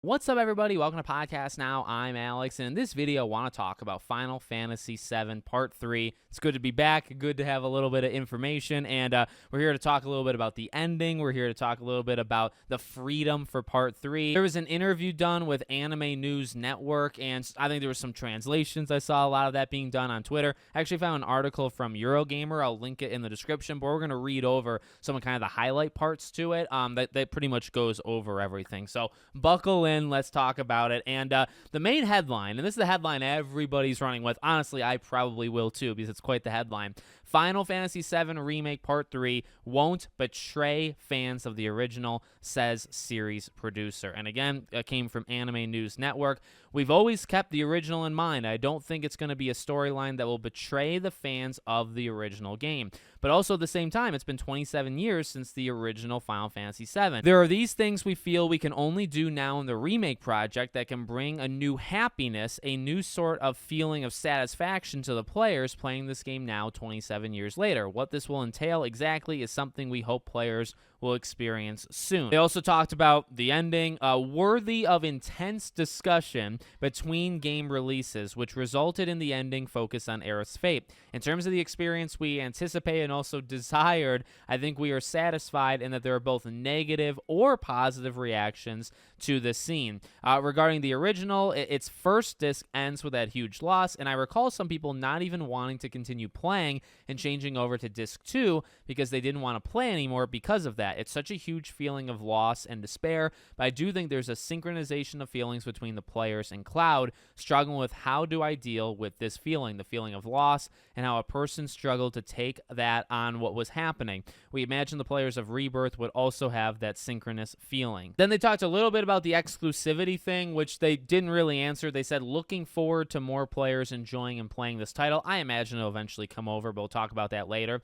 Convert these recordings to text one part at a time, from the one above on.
What's up, everybody? Welcome to Podcast Now. I'm Alex, and in this video, I want to talk about Final Fantasy VII Part 3. It's good to be back, good to have a little bit of information, and we're here to talk a little bit about the ending. We're here to talk a little bit about the freedom for Part 3. There was an interview done with Anime News Network, and I think there was some translations. I saw a lot of that being done on Twitter. I actually found an article from Eurogamer. I'll link it in the description, but we're going to read over some of kind of the highlight parts to it that pretty much goes over everything. So buckle in. Let's talk about it. And the main headline, and this is the headline everybody's running with. Honestly, I probably will too, because it's quite the headline. Final Fantasy VII Remake Part 3 won't betray fans of the original, says series producer. And again, it came from Anime News Network. We've always kept the original in mind. I don't think it's going to be a storyline that will betray the fans of the original game. But also at the same time, it's been 27 years since the original Final Fantasy VII. There are these things we feel we can only do now in the remake project that can bring a new happiness, a new sort of feeling of satisfaction to the players playing this game now 27 years later. What this will entail exactly is something we hope players will experience soon. They also talked about the ending, worthy of intense discussion between game releases, which resulted in the ending focus on Aerith's fate. In terms of the experience we anticipate and also desired, I think we are satisfied in that there are both negative or positive reactions to the scene. Regarding the original, its first disc ends with that huge loss, and I recall some people not even wanting to continue playing and changing over to disc 2 because they didn't want to play anymore because of that. It's such a huge feeling of loss and despair, but I do think there's a synchronization of feelings between the players and Cloud, struggling with how do I deal with this feeling, the feeling of loss, and how a person struggled to take that on what was happening. We imagine the players of Rebirth would also have that synchronous feeling. Then they talked a little bit about the exclusivity thing, which they didn't really answer. They said looking forward to more players enjoying and playing this title. I imagine it'll eventually come over, but we'll talk about that later.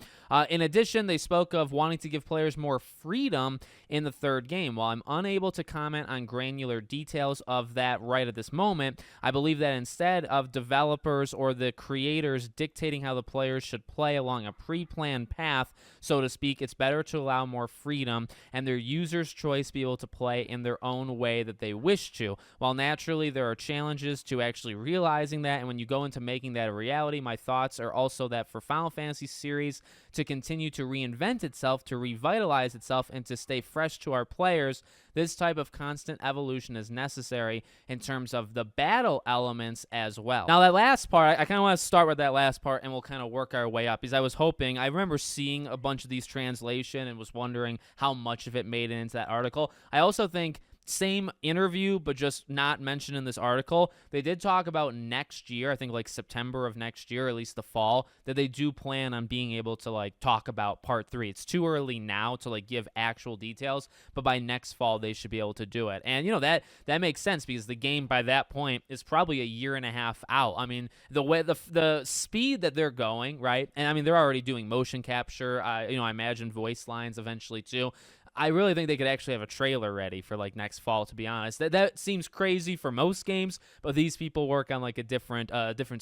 In addition, they spoke of wanting to give players more freedom in the third game. While I'm unable to comment on granular details of that right at this moment, I believe that instead of developers or the creators dictating how the players should play along a pre-planned path, so to speak, it's better to allow more freedom and their users' choice be able to play in their own way that they wish to. While naturally there are challenges to actually realizing that, and when you go into making that a reality, my thoughts are also that for Final Fantasy series to continue to reinvent itself, to revitalize itself, and to stay fresh to our players, this type of constant evolution is necessary in terms of the battle elements as well. Now, that last part, I kind of want to start with that last part, and we'll kind of work our way up, because I remember seeing a bunch of these translation and was wondering how much of it made it into that article. I also think same interview, but just not mentioned in this article. They did talk about next year, I think like September of next year, at least the fall, that they do plan on being able to like talk about Part 3. It's too early now to like give actual details, but by next fall they should be able to do it. And you know, that makes sense because the game by that point is probably a year and a half out. I mean, the way the speed that they're going, right? And I mean, they're already doing motion capture. I imagine voice lines eventually too. I really think they could actually have a trailer ready for like next fall, to be honest. That seems crazy for most games, but these people work on like a different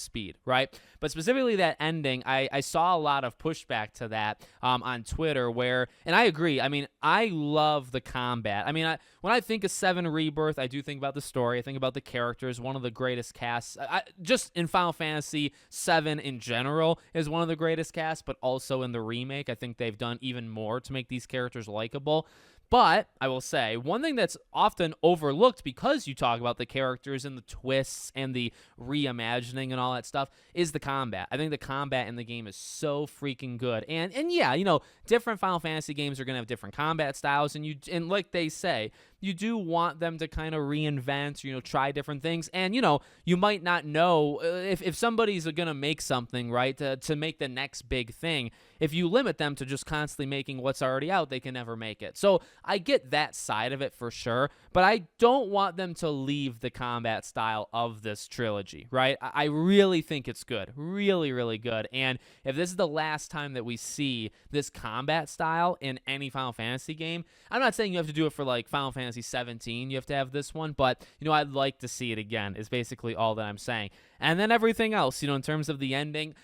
speed, right? But specifically that ending, I saw a lot of pushback to that on Twitter and I agree. I mean, I love the combat. I mean, when I think of 7 Rebirth, I do think about the story. I think about the characters. One of the greatest casts, just in Final Fantasy 7 in general, is one of the greatest casts, but also in the remake, I think they've done even more to make these characters likable. But I will say, one thing that's often overlooked because you talk about the characters and the twists and the reimagining and all that stuff is the combat. I think the combat in the game is so freaking good. And yeah, different Final Fantasy games are going to have different combat styles, and like they say, you do want them to kind of reinvent, try different things. And, you might not know if somebody's going to make something, right, to make the next big thing. If you limit them to just constantly making what's already out, they can never make it. So I get that side of it for sure, but I don't want them to leave the combat style of this trilogy, right? I really think it's good. Really, really good. And if this is the last time that we see this combat style in any Final Fantasy game, I'm not saying you have to do it for like Final Fantasy 17, you have to have this one, but I'd like to see it again is basically all that I'm saying. And then everything else, in terms of the ending,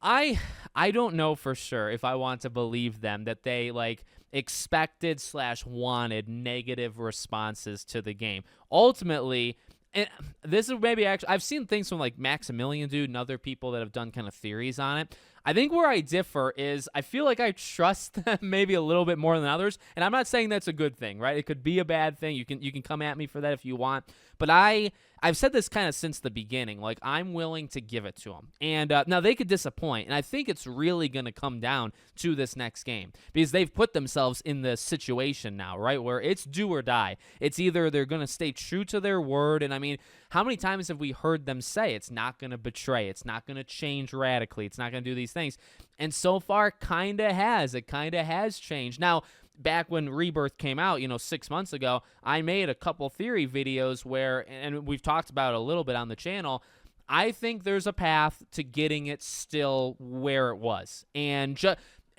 I I don't know for sure if I want to believe them that they like expected slash wanted negative responses to the game. Ultimately, and this is maybe actually I've seen things from like Maximilian Dude and other people that have done kind of theories on it. I think where I differ is I feel like I trust them maybe a little bit more than others, and I'm not saying that's a good thing, right? It could be a bad thing. You can come at me for that if you want, but I've said this kind of since the beginning. Like, I'm willing to give it to them. And now they could disappoint. And I think it's really going to come down to this next game because they've put themselves in this situation now, right, where it's do or die. It's either they're going to stay true to their word. And I mean, how many times have we heard them say it's not going to betray? It's not going to change radically. It's not going to do these things. And so far, kind of has. It kind of has changed. Now, back when Rebirth came out, 6 months ago, I made a couple theory videos where, and we've talked about it a little bit on the channel, I think there's a path to getting it still where it was. And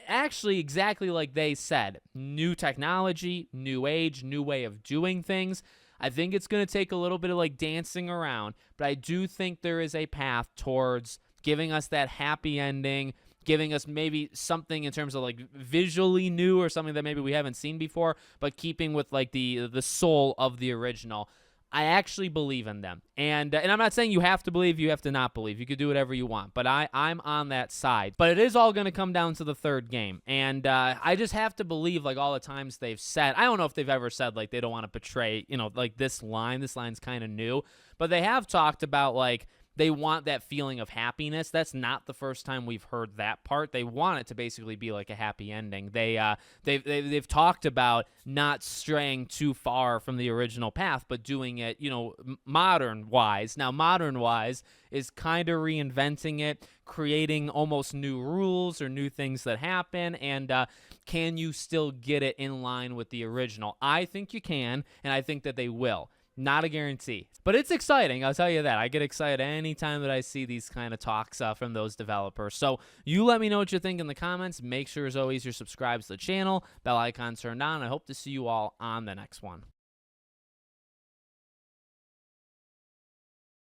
actually, exactly like they said, new technology, new age, new way of doing things. I think it's going to take a little bit of like dancing around, but I do think there is a path towards giving us that happy ending, giving us maybe something in terms of like visually new or something that maybe we haven't seen before, but keeping with like the soul of the original. I actually believe in them. And I'm not saying you have to believe, you have to not believe. You could do whatever you want. But I'm on that side. But it is all going to come down to the third game. And I just have to believe, like, all the times they've said, I don't know if they've ever said, like, they don't want to betray, like this line. This line's kind of new. But they have talked about, like, they want that feeling of happiness. That's not the first time we've heard that part. They want it to basically be like a happy ending. They've talked about not straying too far from the original path, but doing it, modern wise. Now, modern wise is kind of reinventing it, creating almost new rules or new things that happen. And can you still get it in line with the original? I think you can, and I think that they will. Not a guarantee, but it's exciting. I'll tell you that. I get excited anytime that I see these kind of talks from those developers. So you let me know what you think in the comments. Make sure, as always, you're subscribed to the channel, bell icon turned on. I hope to see you all on the next one.